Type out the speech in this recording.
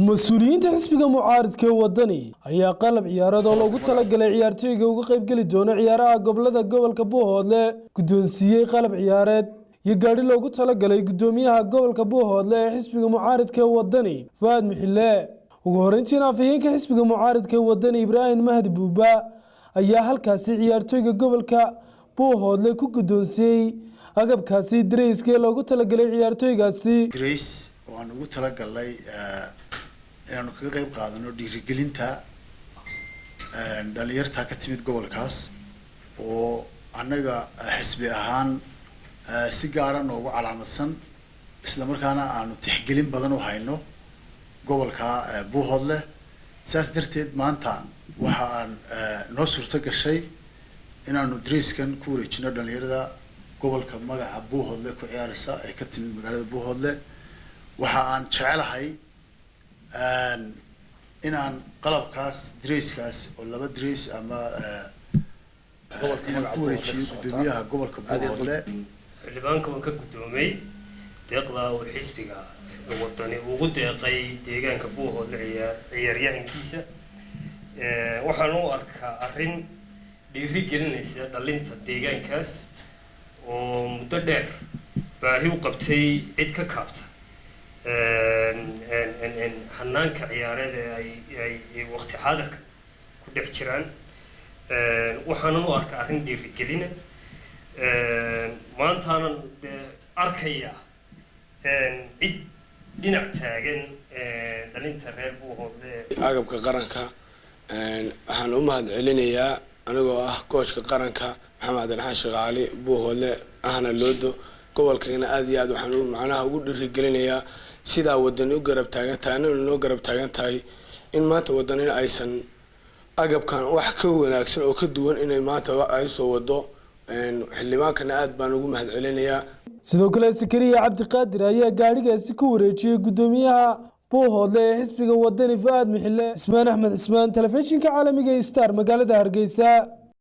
mas-uuliyiinta xisbiga mucaaradka ee wadani ayaa qalab ciyaareed oo loogu talagalay ciyaartooyga uga qayb geli doona ciyaaraha gobolada gobolka Buuhoodle guddoonsiiyay qalab ciyaareed iyo gaari loogu talagalay gudoomiyaha gobolka Buuhoodle ee xisbiga mucaaradka ee wadani Fuad Mixile ugu horeyntiina afhayeenka xisbiga mucaaradka ee wadani Ibrahim Mahdi Buuba ayaa halkaasi ciyaartooyga gobolka Buuhoodle ku guddoonsiyay agabkaasi dareyska loogu talagalay ciyaartooygaasi waan ugu talagalay inaanu kaga qayb qaadano dhiirigelinta dhalinyarta ka timid gobolkaas oo anaga xisbi ahaan si gaar ah ugu calaamadsan isla markaana aanu tixgelin badan u hayno gobolka Buuhoodle saas darteed maanta waxa aan noo suurto gashay inaanu dreeskan ku wareejino dhalinyarada gobolka magaca Buuhoodle ku ciyaaraysa ay ka timid magaalada Buuhoodle waxa aan jecelahay inaan qalabkaas dreeskaas oo laba drees ama gobolka magaca Buuhoodle gudoomiyaha gobolka Buuhoodle xildhibaanka ka gudoomay deeqda oo xisbiga wadani ugu deeqay deegaanka Buuhoodle ciyaaryahankiisa waxaan u arkaa arrin dhiirigelinaysa dhalinta deegaankaas oo muddo dheer baahi u qabtay cid ka kaabta hanaanka ciyaareed ay waqti xaadirka ku dhex jiraan waxaan u arkaa arrin dhiirigelina maantaana arkaya cid dhinac taagan dhalinta reer Buuhoodle agabka qaranka waxaan u mahadcelinayaa anigoo ah coachka qaranka Maxamed Raxaan Shaqaale Buuhoodle ahna loodo gobolkeena aad iyo aad waxaan u macnaha ugu dhiirigelinayaa sida wadani u garab taagan tahay inuu garab taagan tahay in maanta wadani aysan agabkan wax ka wanaagsan oo ka duwan inay maanta ay soo wado xildhibaankana aad baan ugu mahadcelinayaa sidoo kale Sakariya Cabdi Qaadir ayaa gaarigaasi ku wareejiyay gudoomiyaha Buuhoodle ee xisbiga wadani Fuad Mixile Ismaan Axmed Ismaan telefishinka caalamiga Star magaalada Hargeysa.